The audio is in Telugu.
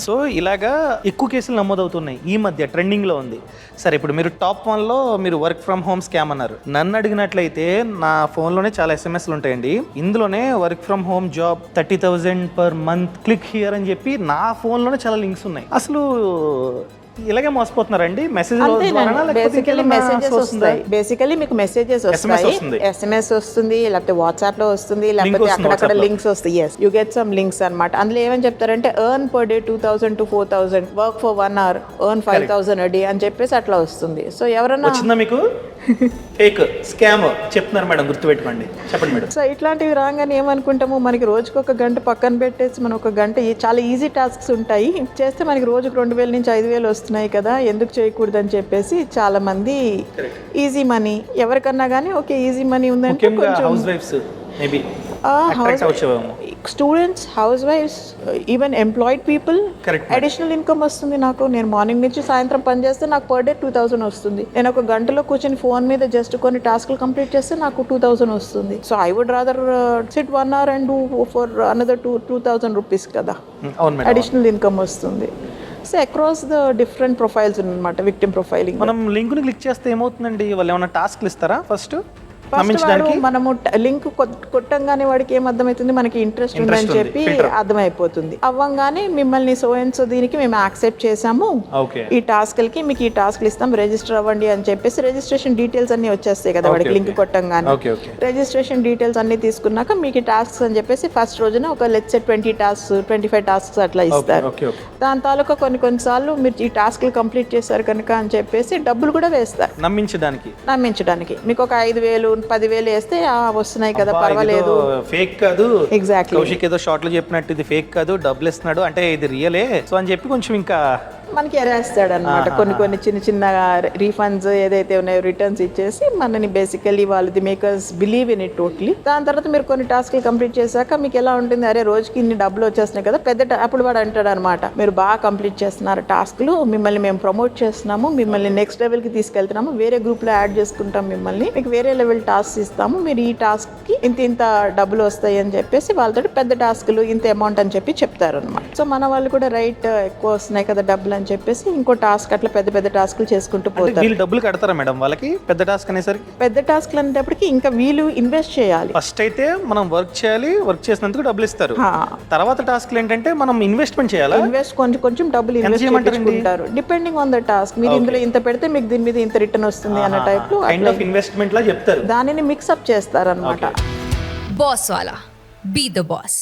సో ఇలాగా ఎక్కువ కేసులు నమోదవుతున్నాయి ఈ మధ్య ట్రెండింగ్లో ఉంది. సరే, ఇప్పుడు మీరు టాప్ 1లో మీరు వర్క్ ఫ్రమ్ హోమ్ స్కామ్ అన్నారు. నన్ను అడిగినట్లయితే నా ఫోన్లోనే చాలా ఎస్ఎంఎస్లు ఉంటాయండి. ఇందులోనే work from home job 30,000 per month, click here అని చెప్పి నా ఫోన్లోనే చాలా లింక్స్ ఉన్నాయి. అసలు ఇలాగే మోసపోతున్నారండి? బేసికలీ మీకు మెసేజెస్ వస్తాయి, SMS వస్తుంది, లేకపోతే వాట్సాప్ లో వస్తుంది, లేకపోతే అక్కడక్కడ లింక్స్ వస్తాయి. Yes, you get some links అన్నమాట. అందులో ఏమని చెప్తారంటే earn per day 2,000 to 4,000, work for 1 hour, earn 5,000 a day అని చెప్పేసి అట్లా వస్తుంది. సో ఎవరన్నా వచ్చిందా మీకు? ఫేక్ స్కామ్ చెప్తున్నారు మేడం, గుర్తుపెట్టుకోండి. చెప్పండి మేడం. సో ఇట్లాంటివి రాగానే ఏమనుకుంటాము, మనకి రోజుకు ఒక గంట పక్కన పెట్టేసి మనం ఒక గంట చాలా ఈజీ టాస్క్స్ ఉంటాయి చేస్తే మనకి రోజుకు 2,000 నుంచి 5,000 వస్తున్నాయి కదా, ఎందుకు చేయకూడదు అని చెప్పేసి చాలా మంది ఈజీ మనీ ఎవరికన్నా కానీ ఓకే ఈజీ మనీ ఉందంటే house wives maybe students, house wives, even employed people additional income వస్తుంది నాకు. నేను మార్నింగ్ నుంచి సాయంత్రం పని చేస్తే నాకు పర్ డే 2,000 వస్తుంది. నేను ఒక గంటలో కూర్చొని ఫోన్ మీద జస్ట్ కొన్ని టాస్క్లు కంప్లీట్ చేస్తే నాకు 2,000 వస్తుంది. So I would rather sit 1 hour and do for another 2,000 rupees కదా, అడిషనల్ ఇన్కమ్ వస్తుంది. So across the different profiles అనమాట విక్టిమ్ ప్రొఫైలింగ్. మనం లింక్ని క్లిక్ చేస్తే ఏమవుతుందండి? వాళ్ళు ఏమైనా టాస్క్లు ఇస్తారా? ఫస్ట్ మనము లింక్ కొట్టంగానే వాడికి ఏం అర్థమవుతుంది, మనకి ఇంట్రెస్ట్ ఉందని చెప్పి అర్థమైపోతుంది. అవ్వంగానే మిమ్మల్ని సో అండ్ సో దీనికి మేము యాక్సెప్ట్ చేసాము, ఈ టాస్క్లకి మీకు ఈ టాస్క్లు ఇస్తాం, రిజిస్టర్ అవ్వండి అని చెప్పేసి రిజిస్ట్రేషన్ డీటెయిల్స్ అన్ని వచ్చేస్తాయి కదా వాడికి లింక్ కొట్టంగానే. రిజిస్ట్రేషన్ డీటెయిల్స్ అన్ని తీసుకున్నాక మీకు టాస్క్స్ అని చెప్పేసి ఫస్ట్ రోజున ఒక లెట్స్ 20 టాస్క్స్ 25 టాస్క్స్ అట్లా ఇస్తారు. దాని తాలూకా కొన్నిసార్లు మీరు ఈ టాస్క్లు కంప్లీట్ చేశారు కనుక అని చెప్పేసి డబ్బులు కూడా వేస్తారు నమ్మించడానికి. మీకు ఒక 5,000 10,000 వేస్తే వస్తున్నాయి కదా, పర్వాలేదు, ఫేక్ కాదు. ఎగ్జాక్ట్లీ, కౌశిక్ ఏదో షార్ట్ లో చెప్పినట్టు ఇది ఫేక్ కాదు, డబ్బులు ఇస్తున్నాడు అంటే ఇది రియలే సో అని చెప్పి కొంచెం ఇంకా మనకి ఎరేస్తాడు అనమాట. కొన్ని చిన్న రీఫండ్స్ ఏదైతే ఉన్నాయో రిటర్న్స్ ఇచ్చేసి మనని బేసికలీ వాళ్ళది makers believe in it totally. దాని తర్వాత మీరు కొన్ని టాస్క్లు కంప్లీట్ చేశాక మీకు ఎలా ఉంటుంది, అరే రోజుకి ఇన్ని డబ్బులు వచ్చేస్తున్నాయి కదా, అప్పుడు వాడు అంటాడు అనమాట, మీరు బాగా కంప్లీట్ చేస్తున్నారు టాస్క్లు, మిమ్మల్ని మేము ప్రమోట్ చేస్తున్నాము, మిమ్మల్ని నెక్స్ట్ లెవెల్కి తీసుకెళ్తున్నాము, వేరే గ్రూప్లో యాడ్ చేసుకుంటాం, మిమ్మల్ని మీకు వేరే లెవెల్ టాస్క్ ఇస్తాము, మీరు ఈ టాస్క్కి ఇంత డబ్బులు వస్తాయి అని చెప్పేసి వాళ్ళతో పెద్ద టాస్క్లు ఇంత అమౌంట్ అని చెప్పి చెప్తారు అనమాట. సో మన వాళ్ళు కూడా రైట్ ఎక్కువ వస్తున్నాయి కదా డబ్బులు అని చెప్పేసి ఇంకో టాస్క్ అట్లా పెద్ద టాస్క్లు చేసుకుంటూ పోతారు. వీళ్ళు డబ్బులు కడతారా మేడం వాళ్ళకి? పెద్ద టాస్క్ అనేసరికి పెద్ద టాస్క్లు అనేటప్పటికి ఇంకా వీళ్ళు ఇన్వెస్ట్ చేయాలి. ఫస్ట్ అయితే మనం వర్క్ చేయాలి, వర్క్ చేసినందుకు డబ్బులు ఇస్తారు. తర్వాత టాస్క్లు ఏంటంటే మనం ఇన్వెస్ట్మెంట్ చేయాలి, కొంచెం డబ్బులు ఇన్వెస్ట్ చేసుకుంటారు డిపెండింగ్ ఆన్ ద టాస్క్. మీరు ఇందులో ఇంత పెడితే మీకు దీని మీద ఇంత రిటర్న్ వస్తుంది అన్న టైప్ లో ఇన్వెస్ట్మెంట్ లా చెప్తారు, దానిని మిక్స్అప్ చేస్తారు అనమాట. బాస్ వాలా, బీ ద బాస్.